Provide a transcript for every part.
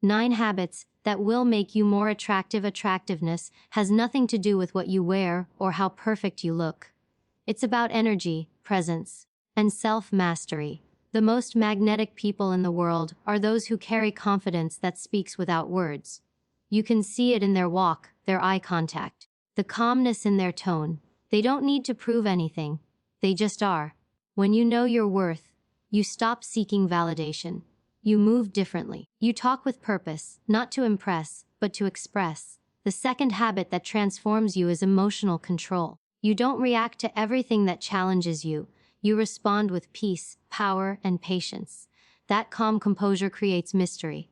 9 habits that will make you more attractive. Attractiveness has nothing to do with what you wear or how perfect you look. It's about energy, presence, and self-mastery. The most magnetic people in the world are those who carry confidence that speaks without words. You can see it in their walk, their eye contact, the calmness in their tone. They don't need to prove anything. They just are. When you know your worth, you stop seeking validation. You move differently. You talk with purpose, not to impress, but to express. The second habit that transforms you is emotional control. You don't react to everything that challenges you. You respond with peace, power, and patience. That calm composure creates mystery.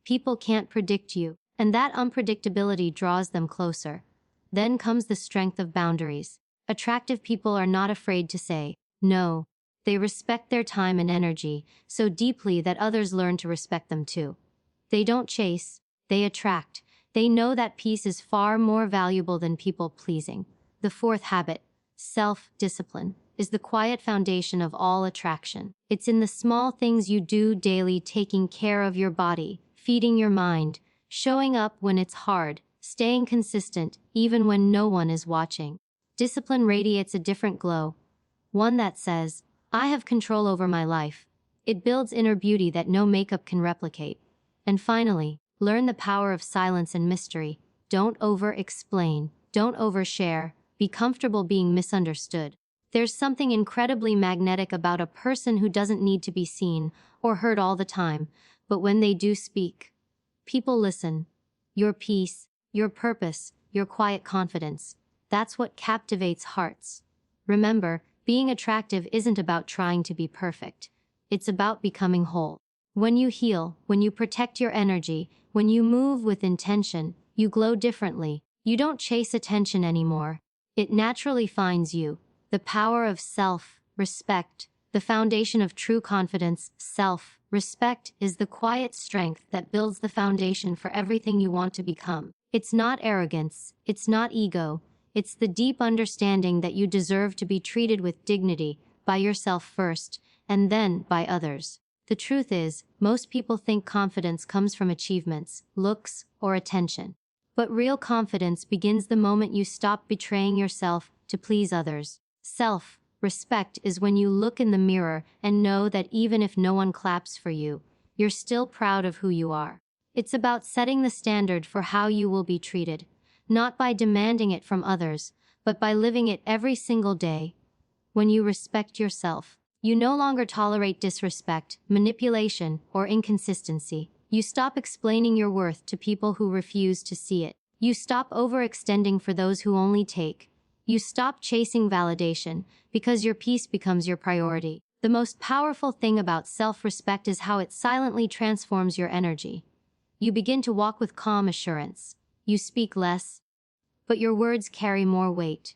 People can't predict you, and that unpredictability draws them closer. Then comes the strength of boundaries. Attractive people are not afraid to say no. They respect their time and energy so deeply that others learn to respect them too. They don't chase, they attract. They know that peace is far more valuable than people-pleasing. The fourth habit, self-discipline, is the quiet foundation of all attraction. It's in the small things you do daily, taking care of your body, feeding your mind, showing up when it's hard, staying consistent even when no one is watching. Discipline radiates a different glow, one that says, I have control over my life. It builds inner beauty that no makeup can replicate. And finally, learn the power of silence and mystery. Don't over-explain. Don't overshare. Be comfortable being misunderstood. There's something incredibly magnetic about a person who doesn't need to be seen or heard all the time, but when they do speak, people listen. Your peace, your purpose, your quiet confidence. That's what captivates hearts. Remember, being attractive isn't about trying to be perfect. It's about becoming whole. When you heal, when you protect your energy, when you move with intention, you glow differently. You don't chase attention anymore. It naturally finds you. The power of self-respect, the foundation of true confidence. Self-respect is the quiet strength that builds the foundation for everything you want to become. It's not arrogance. It's not ego. It's the deep understanding that you deserve to be treated with dignity, by yourself first, and then by others. The truth is, most people think confidence comes from achievements, looks, or attention. But real confidence begins the moment you stop betraying yourself to please others. Self-respect is when you look in the mirror and know that even if no one claps for you, you're still proud of who you are. It's about setting the standard for how you will be treated. Not by demanding it from others, but by living it every single day. When you respect yourself, you no longer tolerate disrespect, manipulation, or inconsistency. You stop explaining your worth to people who refuse to see it. You stop overextending for those who only take. You stop chasing validation because your peace becomes your priority. The most powerful thing about self-respect is how it silently transforms your energy. You begin to walk with calm assurance. You speak less, but your words carry more weight.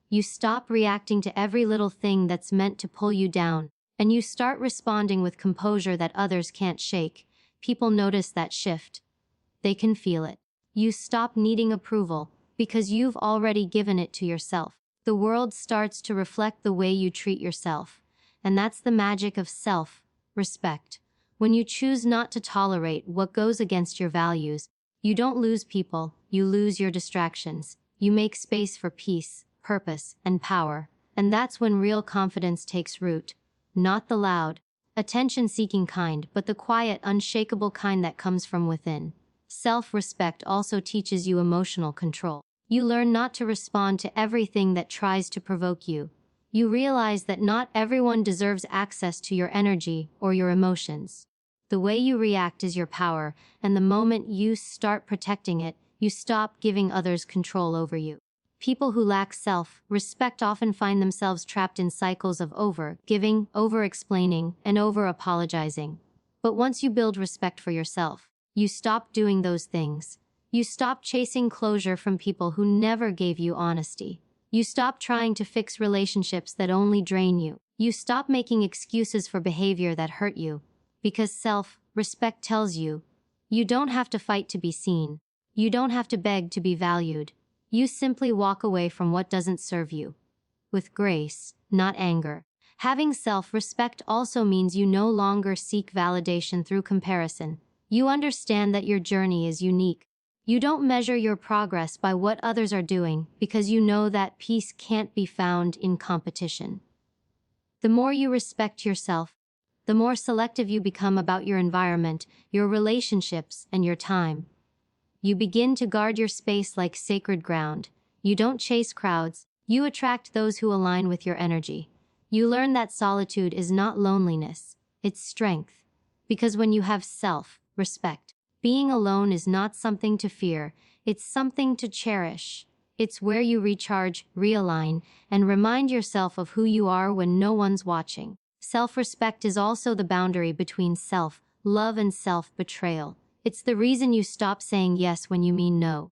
You stop reacting to every little thing that's meant to pull you down, and you start responding with composure that others can't shake. People notice that shift. They can feel it. You stop needing approval because you've already given it to yourself. The world starts to reflect the way you treat yourself, and that's the magic of self-respect. When you choose not to tolerate what goes against your values, you don't lose people, you lose your distractions. You make space for peace, purpose, and power. And that's when real confidence takes root. Not the loud, attention-seeking kind, but the quiet, unshakable kind that comes from within. Self-respect also teaches you emotional control. You learn not to respond to everything that tries to provoke you. You realize that not everyone deserves access to your energy or your emotions. The way you react is your power, and the moment you start protecting it, you stop giving others control over you. People who lack self-respect often find themselves trapped in cycles of over-giving, over-explaining, and over-apologizing. But once you build respect for yourself, you stop doing those things. You stop chasing closure from people who never gave you honesty. You stop trying to fix relationships that only drain you. You stop making excuses for behavior that hurt you. Because self-respect tells you, you don't have to fight to be seen. You don't have to beg to be valued. You simply walk away from what doesn't serve you. With grace, not anger. Having self-respect also means you no longer seek validation through comparison. You understand that your journey is unique. You don't measure your progress by what others are doing because you know that peace can't be found in competition. The more you respect yourself, the more selective you become about your environment, your relationships, and your time. You begin to guard your space like sacred ground. You don't chase crowds, you attract those who align with your energy. You learn that solitude is not loneliness, it's strength. Because when you have self-respect, being alone is not something to fear, it's something to cherish. It's where you recharge, realign, and remind yourself of who you are when no one's watching. Self-respect is also the boundary between self-love and self-betrayal. It's the reason you stop saying yes when you mean no.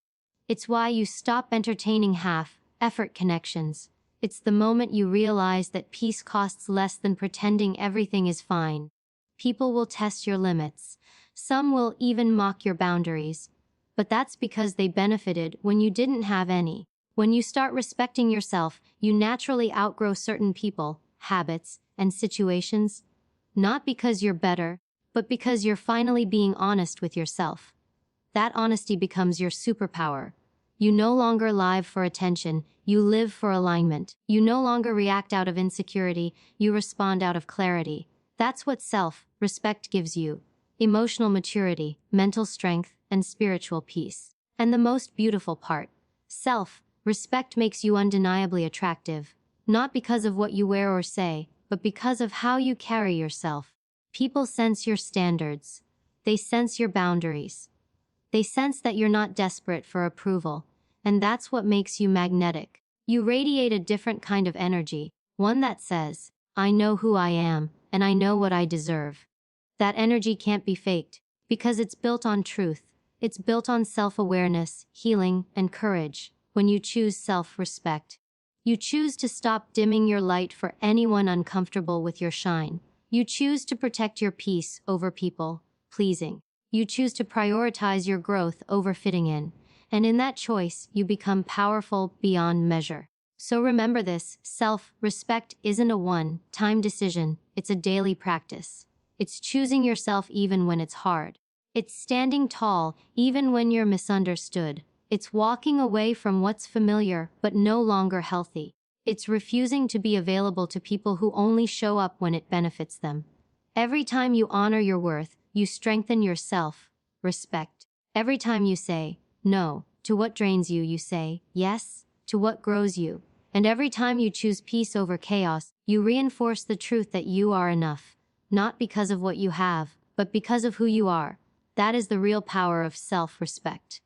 It's why you stop entertaining half-effort connections. It's the moment you realize that peace costs less than pretending everything is fine. People will test your limits. Some will even mock your boundaries. But that's because they benefited when you didn't have any. When you start respecting yourself, you naturally outgrow certain people, habits, and situations. Not because you're better, but because you're finally being honest with yourself. That honesty becomes your superpower. You no longer live for attention, you live for alignment. You no longer react out of insecurity, you respond out of clarity. That's what self-respect gives you. Emotional maturity, mental strength, and spiritual peace. And the most beautiful part, self-respect makes you undeniably attractive, not because of what you wear or say, but because of how you carry yourself. People sense your standards. They sense your boundaries. They sense that you're not desperate for approval, and that's what makes you magnetic. You radiate a different kind of energy, one that says, I know who I am, and I know what I deserve. That energy can't be faked, because it's built on truth. It's built on self-awareness, healing, and courage. When you choose self-respect, you choose to stop dimming your light for anyone uncomfortable with your shine. You choose to protect your peace over people pleasing. You choose to prioritize your growth over fitting in. And in that choice, you become powerful beyond measure. So remember this, self-respect isn't a one-time decision, it's a daily practice. It's choosing yourself even when it's hard. It's standing tall even when you're misunderstood. It's walking away from what's familiar but no longer healthy. It's refusing to be available to people who only show up when it benefits them. Every time you honor your worth, you strengthen your self-respect. Every time you say no to what drains you, you say yes to what grows you. And every time you choose peace over chaos, you reinforce the truth that you are enough. Not because of what you have, but because of who you are. That is the real power of self-respect.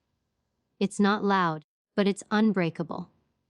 It's not loud, but it's unbreakable.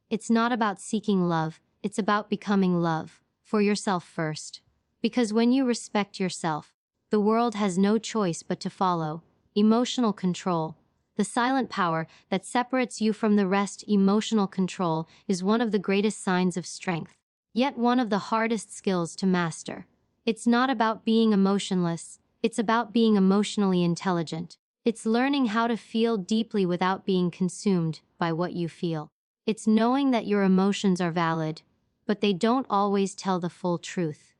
It's not about seeking love, it's about becoming love, for yourself first. Because when you respect yourself, the world has no choice but to follow. Emotional control, the silent power that separates you from the rest. Emotional control is one of the greatest signs of strength, yet one of the hardest skills to master. It's not about being emotionless, it's about being emotionally intelligent. It's learning how to feel deeply without being consumed by what you feel. It's knowing that your emotions are valid, but they don't always tell the full truth.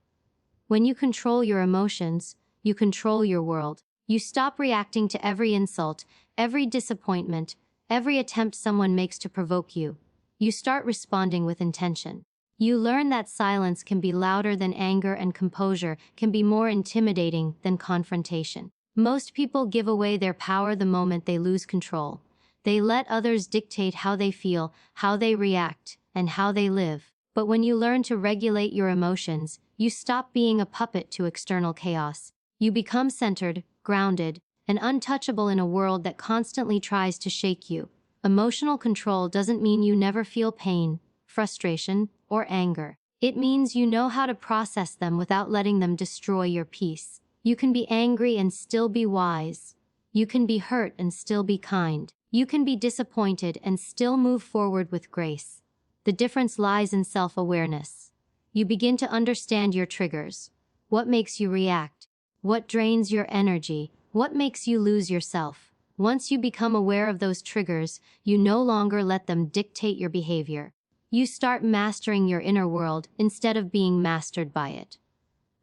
When you control your emotions, you control your world. You stop reacting to every insult, every disappointment, every attempt someone makes to provoke you. You start responding with intention. You learn that silence can be louder than anger and composure can be more intimidating than confrontation. Most people give away their power the moment they lose control. They let others dictate how they feel, how they react, and how they live. But when you learn to regulate your emotions, you stop being a puppet to external chaos. You become centered, grounded, and untouchable in a world that constantly tries to shake you. Emotional control doesn't mean you never feel pain, frustration, or anger. It means you know how to process them without letting them destroy your peace. You can be angry and still be wise. You can be hurt and still be kind. You can be disappointed and still move forward with grace. The difference lies in self-awareness. You begin to understand your triggers. What makes you react? What drains your energy? What makes you lose yourself? Once you become aware of those triggers, you no longer let them dictate your behavior. You start mastering your inner world instead of being mastered by it.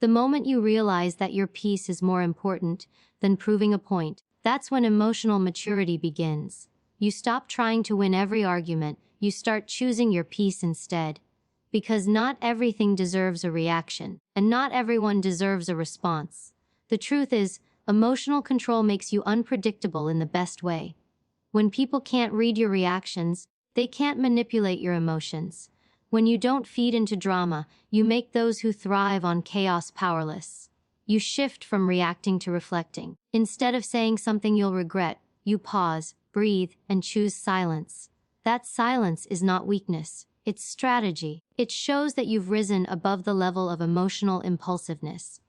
The moment you realize that your peace is more important than proving a point, that's when emotional maturity begins. You stop trying to win every argument, you start choosing your peace instead. Because not everything deserves a reaction, and not everyone deserves a response. The truth is, emotional control makes you unpredictable in the best way. When people can't read your reactions, they can't manipulate your emotions. When you don't feed into drama, you make those who thrive on chaos powerless. You shift from reacting to reflecting. Instead of saying something you'll regret, you pause, breathe, and choose silence. That silence is not weakness, it's strategy. It shows that you've risen above the level of emotional impulsiveness.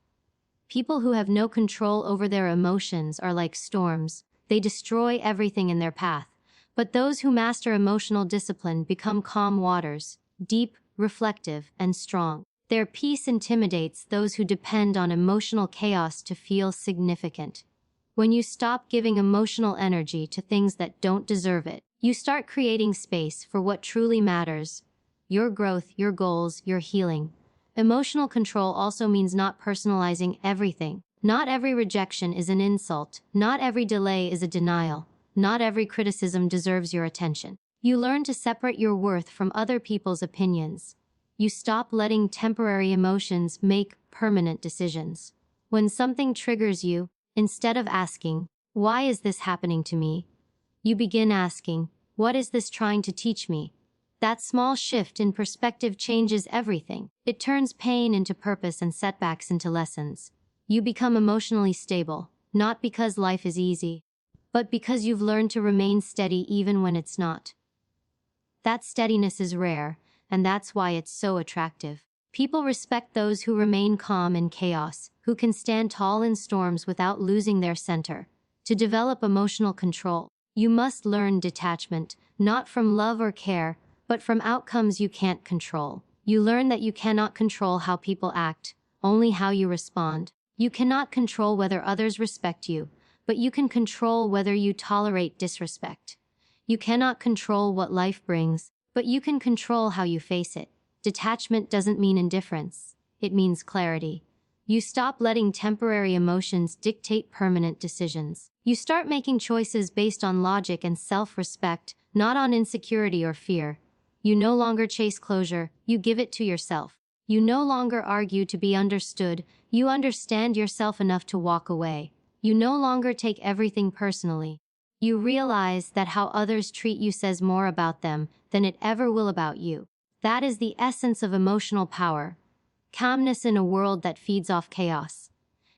People who have no control over their emotions are like storms. They destroy everything in their path. But those who master emotional discipline become calm waters, deep, reflective, and strong. Their peace intimidates those who depend on emotional chaos to feel significant. When you stop giving emotional energy to things that don't deserve it, you start creating space for what truly matters: your growth, your goals, your healing. Emotional control also means not personalizing everything. Not every rejection is an insult. Not every delay is a denial. Not every criticism deserves your attention. You learn to separate your worth from other people's opinions. You stop letting temporary emotions make permanent decisions. When something triggers you, instead of asking, "Why is this happening to me?" you begin asking, "What is this trying to teach me?" That small shift in perspective changes everything. It turns pain into purpose and setbacks into lessons. You become emotionally stable, not because life is easy, but because you've learned to remain steady even when it's not. That steadiness is rare, and that's why it's so attractive. People respect those who remain calm in chaos, who can stand tall in storms without losing their center. To develop emotional control, you must learn detachment, not from love or care, but from outcomes you can't control. You learn that you cannot control how people act, only how you respond. You cannot control whether others respect you, but you can control whether you tolerate disrespect. You cannot control what life brings, but you can control how you face it. Detachment doesn't mean indifference. It means clarity. You stop letting temporary emotions dictate permanent decisions. You start making choices based on logic and self-respect, not on insecurity or fear. You no longer chase closure, you give it to yourself. You no longer argue to be understood, you understand yourself enough to walk away. You no longer take everything personally. You realize that how others treat you says more about them than it ever will about you. That is the essence of emotional power. Calmness in a world that feeds off chaos.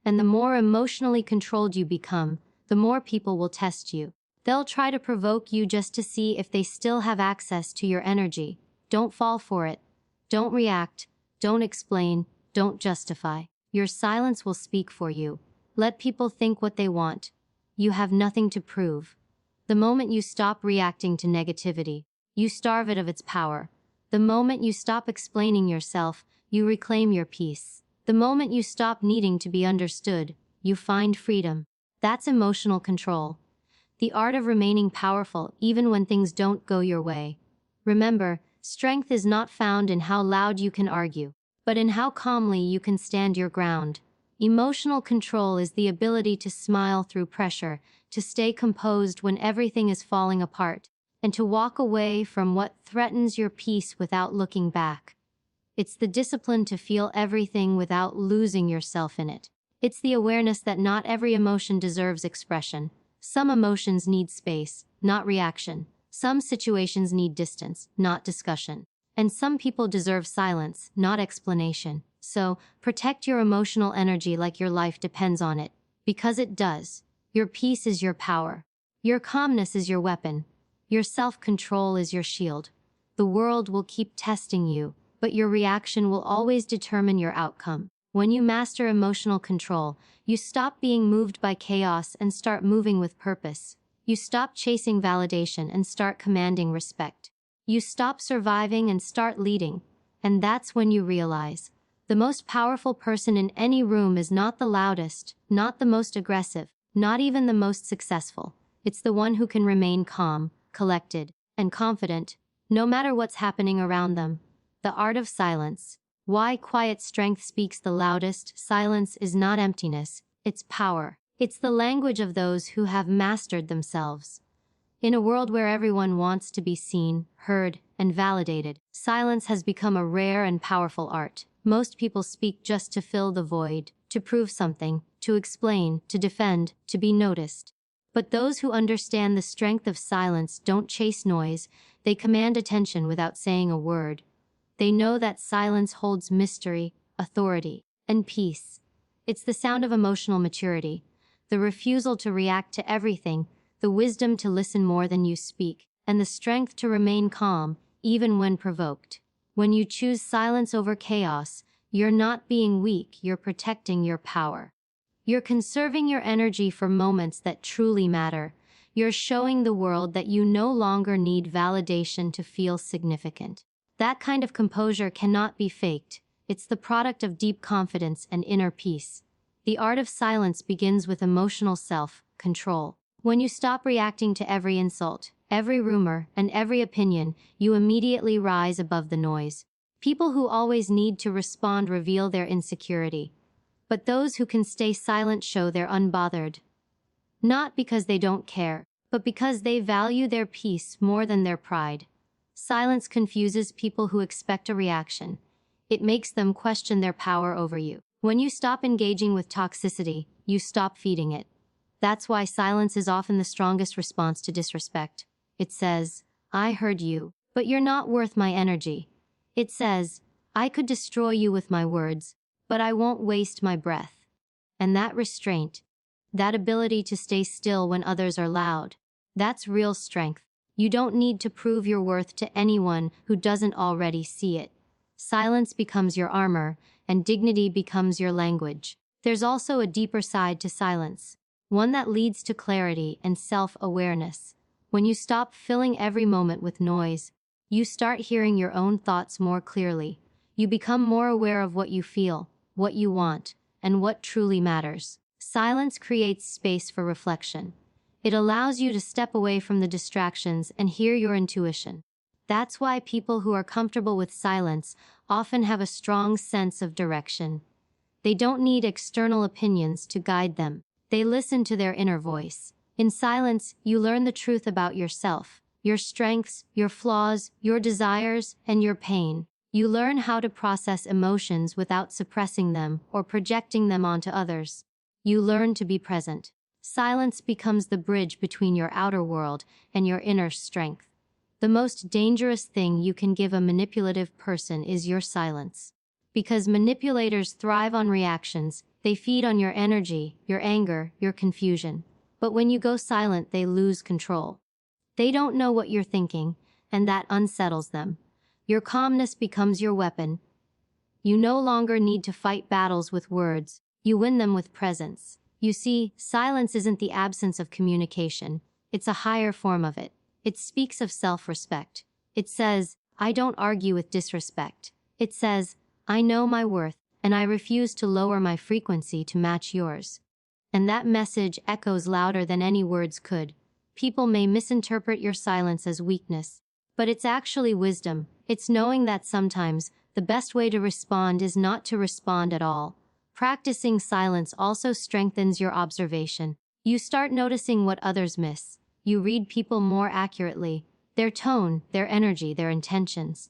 And the more emotionally controlled you become, the more people will test you. They'll try to provoke you just to see if they still have access to your energy. Don't fall for it. Don't react. Don't explain. Don't justify. Your silence will speak for you. Let people think what they want. You have nothing to prove. The moment you stop reacting to negativity, you starve it of its power. The moment you stop explaining yourself, you reclaim your peace. The moment you stop needing to be understood, you find freedom. That's emotional control. The art of remaining powerful even when things don't go your way. Remember, strength is not found in how loud you can argue, but in how calmly you can stand your ground. Emotional control is the ability to smile through pressure, to stay composed when everything is falling apart, and to walk away from what threatens your peace without looking back. It's the discipline to feel everything without losing yourself in it. It's the awareness that not every emotion deserves expression. Some emotions need space, not reaction. Some situations need distance, not discussion. And some people deserve silence, not explanation. So, protect your emotional energy like your life depends on it. Because it does. Your peace is your power. Your calmness is your weapon. Your self-control is your shield. The world will keep testing you, but your reaction will always determine your outcome. When you master emotional control, you stop being moved by chaos and start moving with purpose. You stop chasing validation and start commanding respect. You stop surviving and start leading. And that's when you realize, the most powerful person in any room is not the loudest, not the most aggressive, not even the most successful. It's the one who can remain calm, collected, and confident, no matter what's happening around them. The art of silence. Why quiet strength speaks the loudest. Silence is not emptiness, it's power. It's the language of those who have mastered themselves. In a world where everyone wants to be seen, heard, and validated, silence has become a rare and powerful art. Most people speak just to fill the void, to prove something, to explain, to defend, to be noticed. But those who understand the strength of silence don't chase noise, they command attention without saying a word. They know that silence holds mystery, authority, and peace. It's the sound of emotional maturity, the refusal to react to everything, the wisdom to listen more than you speak, and the strength to remain calm, even when provoked. When you choose silence over chaos, you're not being weak, you're protecting your power. You're conserving your energy for moments that truly matter. You're showing the world that you no longer need validation to feel significant. That kind of composure cannot be faked. It's the product of deep confidence and inner peace. The art of silence begins with emotional self-control. When you stop reacting to every insult, every rumor, and every opinion, you immediately rise above the noise. People who always need to respond reveal their insecurity. But those who can stay silent show they're unbothered. Not because they don't care, but because they value their peace more than their pride. Silence confuses people who expect a reaction. It makes them question their power over you. When you stop engaging with toxicity, you stop feeding it. That's why silence is often the strongest response to disrespect. It says, I heard you, but you're not worth my energy. It says, I could destroy you with my words, but I won't waste my breath. And that restraint, that ability to stay still when others are loud, that's real strength. You don't need to prove your worth to anyone who doesn't already see it. Silence becomes your armor, and dignity becomes your language. There's also a deeper side to silence, one that leads to clarity and self-awareness. When you stop filling every moment with noise, you start hearing your own thoughts more clearly. You become more aware of what you feel, what you want, and what truly matters. Silence creates space for reflection. It allows you to step away from the distractions and hear your intuition. That's why people who are comfortable with silence often have a strong sense of direction. They don't need external opinions to guide them. They listen to their inner voice. In silence, you learn the truth about yourself, your strengths, your flaws, your desires, and your pain. You learn how to process emotions without suppressing them or projecting them onto others. You learn to be present. Silence becomes the bridge between your outer world and your inner strength. The most dangerous thing you can give a manipulative person is your silence. Because manipulators thrive on reactions, they feed on your energy, your anger, your confusion. But when you go silent, they lose control. They don't know what you're thinking, and that unsettles them. Your calmness becomes your weapon. You no longer need to fight battles with words. You win them with presence. You see, silence isn't the absence of communication. It's a higher form of it. It speaks of self-respect. It says, I don't argue with disrespect. It says, I know my worth, and I refuse to lower my frequency to match yours. And that message echoes louder than any words could. People may misinterpret your silence as weakness, but it's actually wisdom. It's knowing that sometimes the best way to respond is not to respond at all. Practicing silence also strengthens your observation. You start noticing what others miss. You read people more accurately, their tone, their energy, their intentions.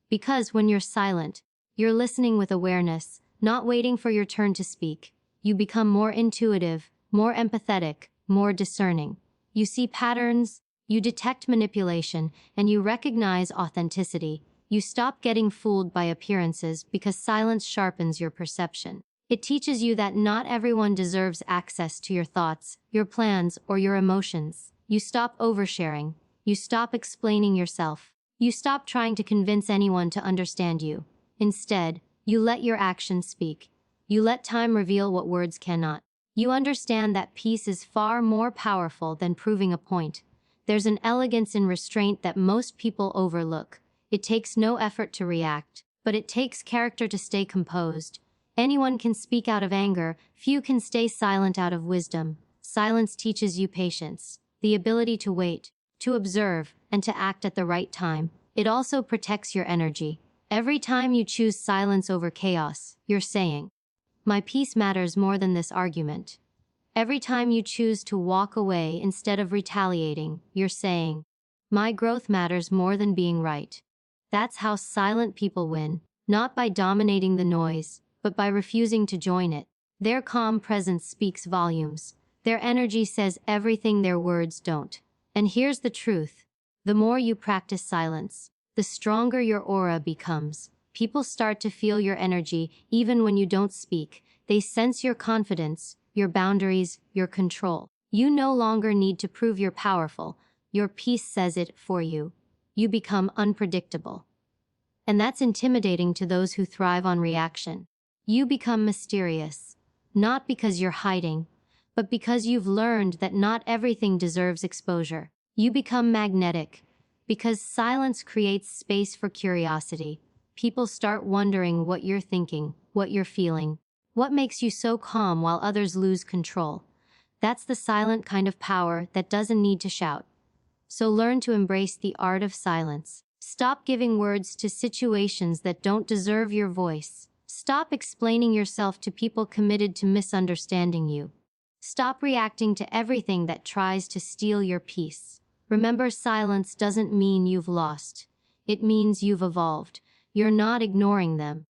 Because when you're silent, you're listening with awareness, not waiting for your turn to speak. You become more intuitive, more empathetic, more discerning. You see patterns, you detect manipulation, and you recognize authenticity. You stop getting fooled by appearances because silence sharpens your perception. It teaches you that not everyone deserves access to your thoughts, your plans, or your emotions. You stop oversharing. You stop explaining yourself. You stop trying to convince anyone to understand you. Instead, you let your actions speak. You let time reveal what words cannot. You understand that peace is far more powerful than proving a point. There's an elegance in restraint that most people overlook. It takes no effort to react, but it takes character to stay composed. Anyone can speak out of anger, few can stay silent out of wisdom. Silence teaches you patience, the ability to wait, to observe, and to act at the right time. It also protects your energy. Every time you choose silence over chaos, you're saying, "My peace matters more than this argument." Every time you choose to walk away instead of retaliating, you're saying, "My growth matters more than being right." That's how silent people win, not by dominating the noise, but by refusing to join it. Their calm presence speaks volumes. Their energy says everything their words don't. And here's the truth. The more you practice silence, the stronger your aura becomes. People start to feel your energy even when you don't speak. They sense your confidence, your boundaries, your control. You no longer need to prove you're powerful. Your peace says it for you. You become unpredictable. And that's intimidating to those who thrive on reaction. You become mysterious, not because you're hiding, but because you've learned that not everything deserves exposure. You become magnetic, because silence creates space for curiosity. People start wondering what you're thinking, what you're feeling. What makes you so calm while others lose control? That's the silent kind of power that doesn't need to shout. So learn to embrace the art of silence. Stop giving words to situations that don't deserve your voice. Stop explaining yourself to people committed to misunderstanding you. Stop reacting to everything that tries to steal your peace. Remember, silence doesn't mean you've lost. It means you've evolved. You're not ignoring them.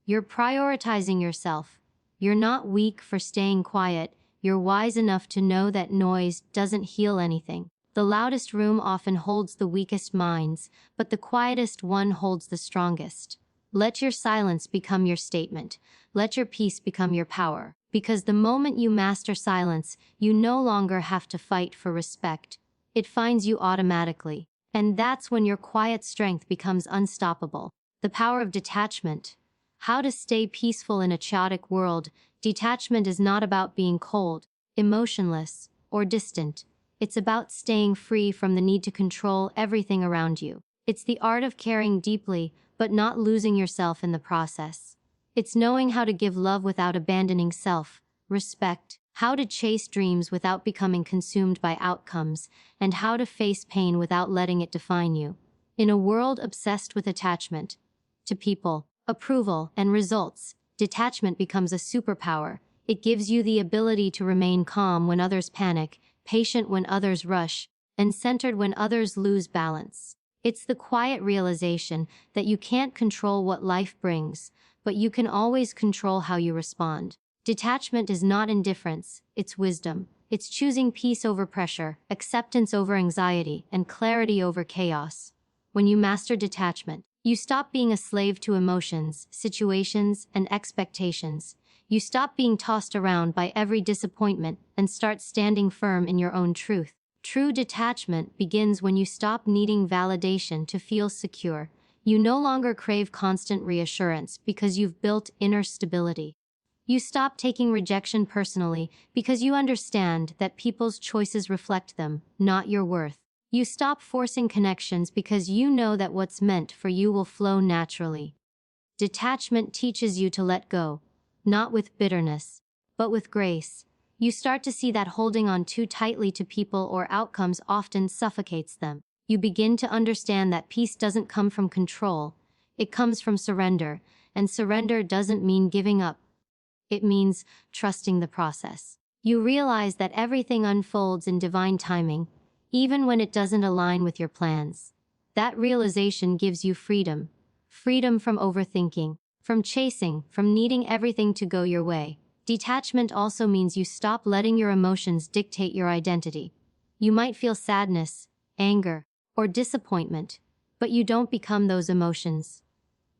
You're prioritizing yourself. You're not weak for staying quiet. You're wise enough to know that noise doesn't heal anything. The loudest room often holds the weakest minds, but the quietest one holds the strongest. Let your silence become your statement. Let your peace become your power. Because the moment you master silence, you no longer have to fight for respect. It finds you automatically. And that's when your quiet strength becomes unstoppable. The power of detachment. How to stay peaceful in a chaotic world. Detachment is not about being cold, emotionless, or distant. It's about staying free from the need to control everything around you. It's the art of caring deeply, but not losing yourself in the process. It's knowing how to give love without abandoning self-respect, how to chase dreams without becoming consumed by outcomes, and how to face pain without letting it define you. In a world obsessed with attachment to people, approval, and results, detachment becomes a superpower. It gives you the ability to remain calm when others panic, patient when others rush, and centered when others lose balance. It's the quiet realization that you can't control what life brings, but you can always control how you respond. Detachment is not indifference, it's wisdom. It's choosing peace over pressure, acceptance over anxiety, and clarity over chaos. When you master detachment, you stop being a slave to emotions, situations, and expectations. You stop being tossed around by every disappointment and start standing firm in your own truth. True detachment begins when you stop needing validation to feel secure. You no longer crave constant reassurance because you've built inner stability. You stop taking rejection personally because you understand that people's choices reflect them, not your worth. You stop forcing connections because you know that what's meant for you will flow naturally. Detachment teaches you to let go, not with bitterness, but with grace. You start to see that holding on too tightly to people or outcomes often suffocates them. You begin to understand that peace doesn't come from control, it comes from surrender, and surrender doesn't mean giving up. It means trusting the process. You realize that everything unfolds in divine timing, even when it doesn't align with your plans. That realization gives you freedom. Freedom from overthinking, from chasing, from needing everything to go your way. Detachment also means you stop letting your emotions dictate your identity. You might feel sadness, anger, or disappointment, but you don't become those emotions.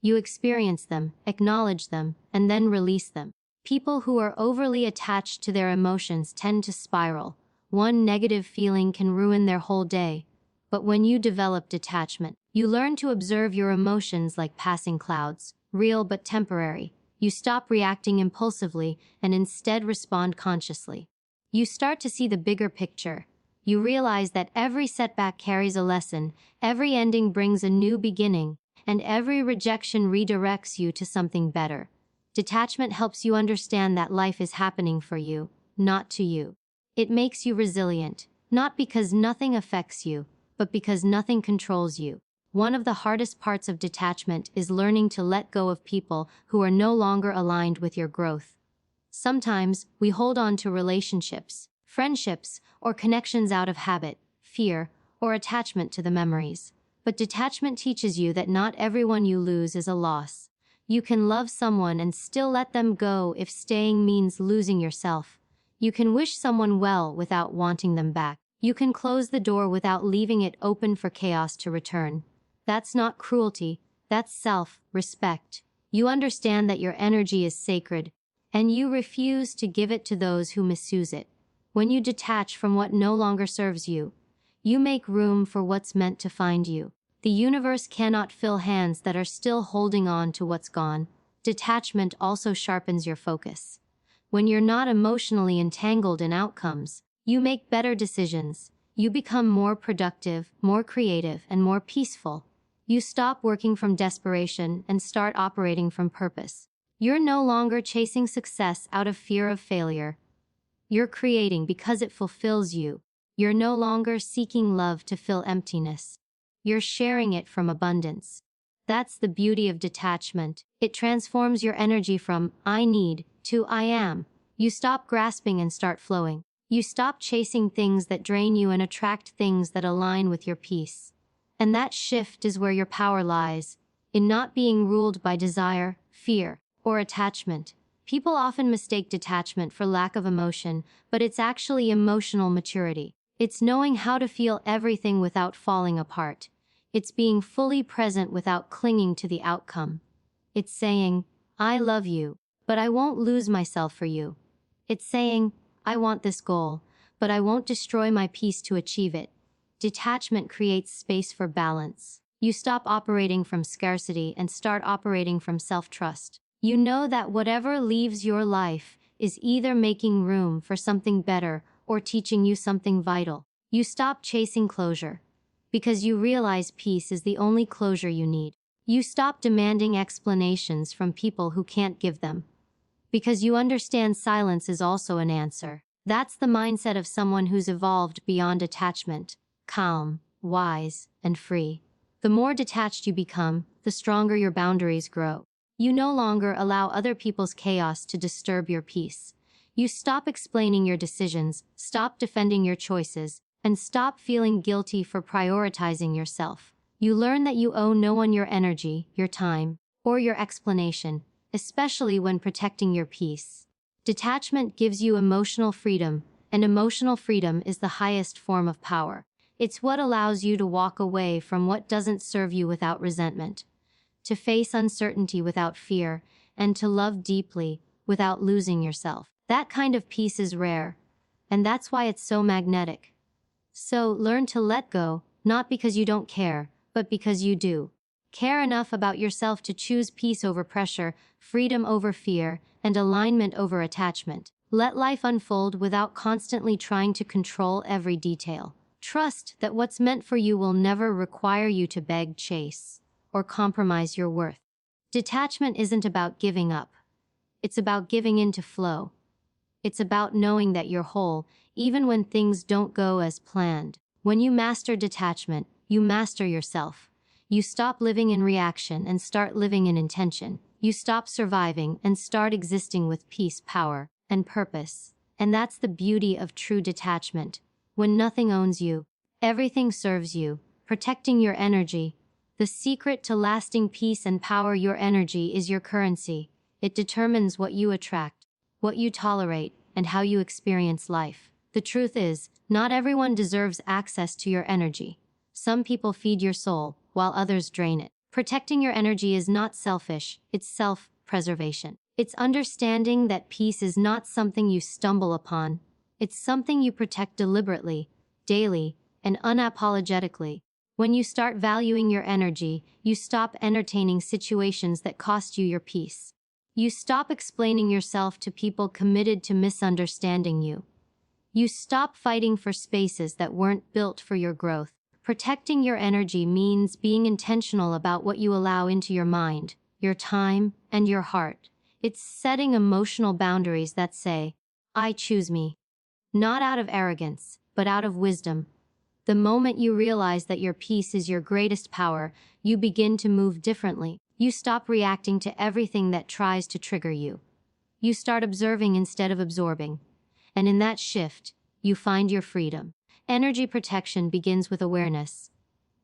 You experience them, acknowledge them, and then release them. People who are overly attached to their emotions tend to spiral. One negative feeling can ruin their whole day. But when you develop detachment, you learn to observe your emotions like passing clouds, real but temporary. You stop reacting impulsively and instead respond consciously. You start to see the bigger picture. You realize that every setback carries a lesson, every ending brings a new beginning, and every rejection redirects you to something better. Detachment helps you understand that life is happening for you, not to you. It makes you resilient, not because nothing affects you, but because nothing controls you. One of the hardest parts of detachment is learning to let go of people who are no longer aligned with your growth. Sometimes we hold on to relationships, friendships, or connections out of habit, fear, or attachment to the memories. But detachment teaches you that not everyone you lose is a loss. You can love someone and still let them go if staying means losing yourself. You can wish someone well without wanting them back. You can close the door without leaving it open for chaos to return. That's not cruelty, that's self-respect. You understand that your energy is sacred, and you refuse to give it to those who misuse it. When you detach from what no longer serves you, you make room for what's meant to find you. The universe cannot fill hands that are still holding on to what's gone. Detachment also sharpens your focus. When you're not emotionally entangled in outcomes, you make better decisions. You become more productive, more creative, and more peaceful. You stop working from desperation and start operating from purpose. You're no longer chasing success out of fear of failure. You're creating because it fulfills you. You're no longer seeking love to fill emptiness. You're sharing it from abundance. That's the beauty of detachment. It transforms your energy from I need to I am. You stop grasping and start flowing. You stop chasing things that drain you and attract things that align with your peace. And that shift is where your power lies, in not being ruled by desire, fear, or attachment. People often mistake detachment for lack of emotion, but it's actually emotional maturity. It's knowing how to feel everything without falling apart. It's being fully present without clinging to the outcome. It's saying, I love you, but I won't lose myself for you. It's saying, I want this goal, but I won't destroy my peace to achieve it. Detachment creates space for balance. You stop operating from scarcity and start operating from self-trust. You know that whatever leaves your life is either making room for something better or teaching you something vital. You stop chasing closure because you realize peace is the only closure you need. You stop demanding explanations from people who can't give them because you understand silence is also an answer. That's the mindset of someone who's evolved beyond attachment. Calm, wise, and free. The more detached you become, the stronger your boundaries grow. You no longer allow other people's chaos to disturb your peace. You stop explaining your decisions, stop defending your choices, and stop feeling guilty for prioritizing yourself. You learn that you owe no one your energy, your time, or your explanation, especially when protecting your peace. Detachment gives you emotional freedom, and emotional freedom is the highest form of power. It's what allows you to walk away from what doesn't serve you without resentment, to face uncertainty without fear, and to love deeply without losing yourself. That kind of peace is rare, and that's why it's so magnetic. So learn to let go, not because you don't care, but because you do. Care enough about yourself to choose peace over pressure, freedom over fear, and alignment over attachment. Let life unfold without constantly trying to control every detail. Trust that what's meant for you will never require you to beg, chase, or compromise your worth. Detachment isn't about giving up. It's about giving in to flow. It's about knowing that you're whole, even when things don't go as planned. When you master detachment, you master yourself. You stop living in reaction and start living in intention. You stop surviving and start existing with peace, power, and purpose. And that's the beauty of true detachment. When nothing owns you, everything serves you, protecting your energy. The secret to lasting peace and power, your energy is your currency. It determines what you attract, what you tolerate, and how you experience life. The truth is, not everyone deserves access to your energy. Some people feed your soul, while others drain it. Protecting your energy is not selfish, it's self-preservation. It's understanding that peace is not something you stumble upon. It's something you protect deliberately, daily, and unapologetically. When you start valuing your energy, you stop entertaining situations that cost you your peace. You stop explaining yourself to people committed to misunderstanding you. You stop fighting for spaces that weren't built for your growth. Protecting your energy means being intentional about what you allow into your mind, your time, and your heart. It's setting emotional boundaries that say, I choose me. Not out of arrogance, but out of wisdom. The moment you realize that your peace is your greatest power, you begin to move differently. You stop reacting to everything that tries to trigger you. You start observing instead of absorbing. And in that shift, you find your freedom. Energy protection begins with awareness.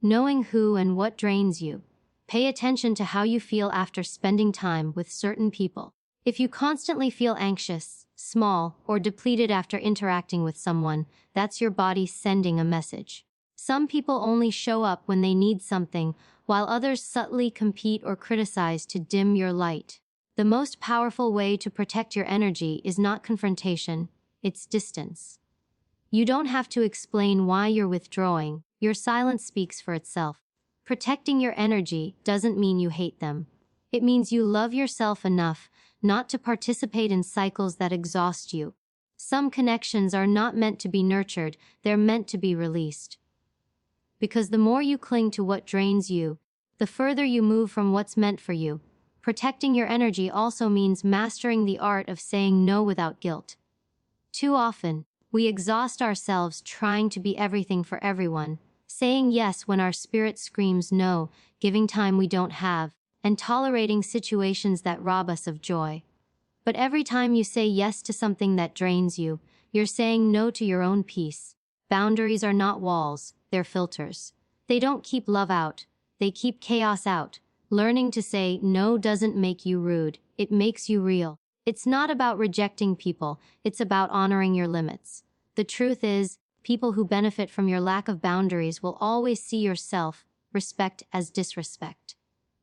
Knowing who and what drains you. Pay attention to how you feel after spending time with certain people. If you constantly feel anxious, small, or depleted after interacting with someone, that's your body sending a message. Some people only show up when they need something, while others subtly compete or criticize to dim your light. The most powerful way to protect your energy is not confrontation, it's distance. You don't have to explain why you're withdrawing, your silence speaks for itself. Protecting your energy doesn't mean you hate them. It means you love yourself enough not to participate in cycles that exhaust you. Some connections are not meant to be nurtured, they're meant to be released. Because the more you cling to what drains you, the further you move from what's meant for you. Protecting your energy also means mastering the art of saying no without guilt. Too often, we exhaust ourselves trying to be everything for everyone, saying yes when our spirit screams no, giving time we don't have, and tolerating situations that rob us of joy. But every time you say yes to something that drains you, you're saying no to your own peace. Boundaries are not walls, they're filters. They don't keep love out, they keep chaos out. Learning to say no doesn't make you rude, it makes you real. It's not about rejecting people, it's about honoring your limits. The truth is, people who benefit from your lack of boundaries will always see your self-respect as disrespect.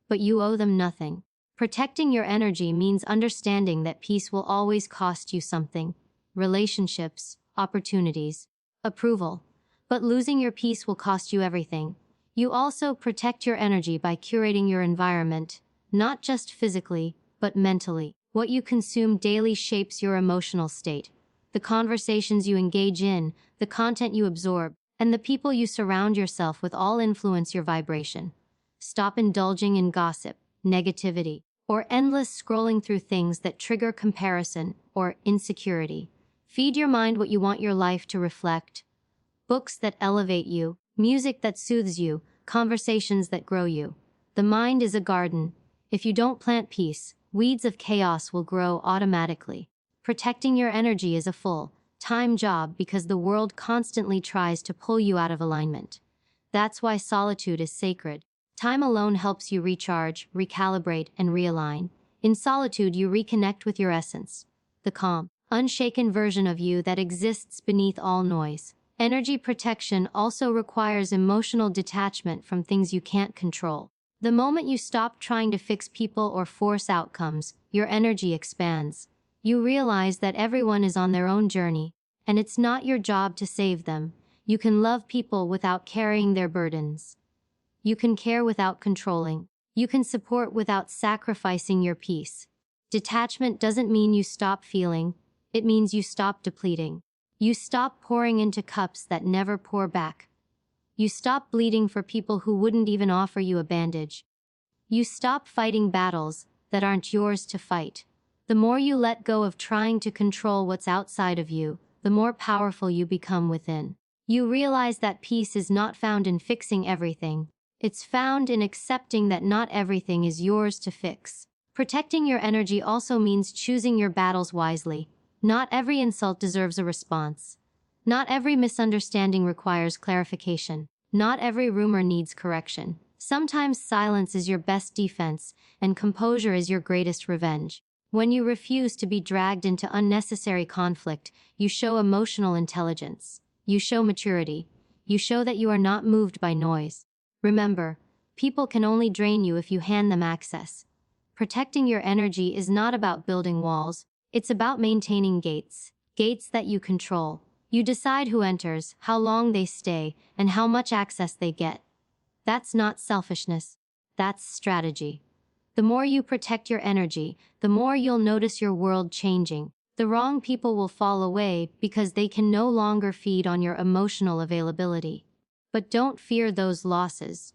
But you owe them nothing. Protecting your energy means understanding that peace will always cost you something. Relationships, opportunities, approval. But losing your peace will cost you everything. You also protect your energy by curating your environment, not just physically, but mentally. What you consume daily shapes your emotional state. The conversations you engage in, the content you absorb, and the people you surround yourself with all influence your vibration. Stop indulging in gossip, negativity, or endless scrolling through things that trigger comparison or insecurity. Feed your mind what you want your life to reflect. Books that elevate you, music that soothes you, conversations that grow you. The mind is a garden. If you don't plant peace, weeds of chaos will grow automatically. Protecting your energy is a full-time job because the world constantly tries to pull you out of alignment. That's why solitude is sacred. Time alone helps you recharge, recalibrate, and realign. In solitude, you reconnect with your essence, the calm, unshaken version of you that exists beneath all noise. Energy protection also requires emotional detachment from things you can't control. The moment you stop trying to fix people or force outcomes, your energy expands. You realize that everyone is on their own journey, and it's not your job to save them. You can love people without carrying their burdens. You can care without controlling. You can support without sacrificing your peace. Detachment doesn't mean you stop feeling, it means you stop depleting. You stop pouring into cups that never pour back. You stop bleeding for people who wouldn't even offer you a bandage. You stop fighting battles that aren't yours to fight. The more you let go of trying to control what's outside of you, the more powerful you become within. You realize that peace is not found in fixing everything. It's found in accepting that not everything is yours to fix. Protecting your energy also means choosing your battles wisely. Not every insult deserves a response. Not every misunderstanding requires clarification. Not every rumor needs correction. Sometimes silence is your best defense, and composure is your greatest revenge. When you refuse to be dragged into unnecessary conflict, you show emotional intelligence. You show maturity. You show that you are not moved by noise. Remember, people can only drain you if you hand them access. Protecting your energy is not about building walls. It's about maintaining gates that you control. You decide who enters, how long they stay, and how much access they get. That's not selfishness. That's strategy. The more you protect your energy, the more you'll notice your world changing. The wrong people will fall away because they can no longer feed on your emotional availability. But don't fear those losses.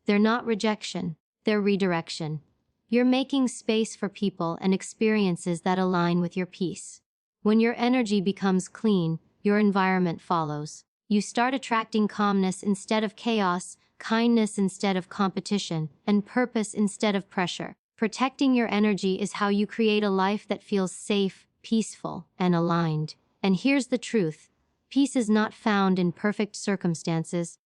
They're not rejection, they're redirection. You're making space for people and experiences that align with your peace. When your energy becomes clean, your environment follows. You start attracting calmness instead of chaos, kindness instead of competition, and purpose instead of pressure. Protecting your energy is how you create a life that feels safe, peaceful, and aligned. And here's the truth. Peace is not found in perfect circumstances,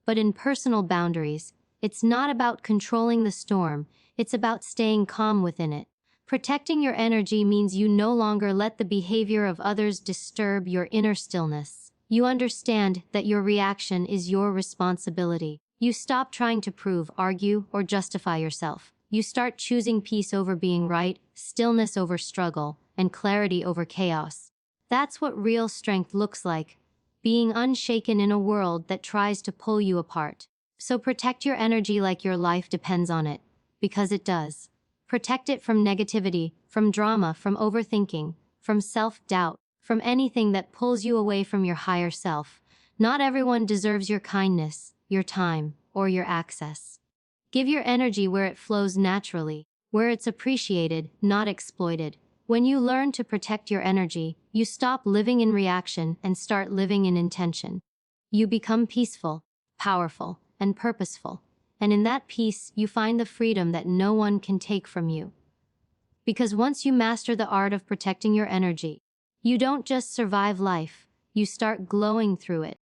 but in personal boundaries. It's not about controlling the storm, it's about staying calm within it. Protecting your energy means you no longer let the behavior of others disturb your inner stillness. You understand that your reaction is your responsibility. You stop trying to prove, argue, or justify yourself. You start choosing peace over being right, stillness over struggle, and clarity over chaos. That's what real strength looks like, being unshaken in a world that tries to pull you apart. So protect your energy like your life depends on it, because it does. Protect it from negativity, from drama, from overthinking, from self-doubt, from anything that pulls you away from your higher self. Not everyone deserves your kindness, your time, or your access. Give your energy where it flows naturally, where it's appreciated, not exploited. When you learn to protect your energy, you stop living in reaction and start living in intention. You become peaceful, powerful, and purposeful. And in that peace, you find the freedom that no one can take from you. Because once you master the art of protecting your energy, you don't just survive life, you start glowing through it.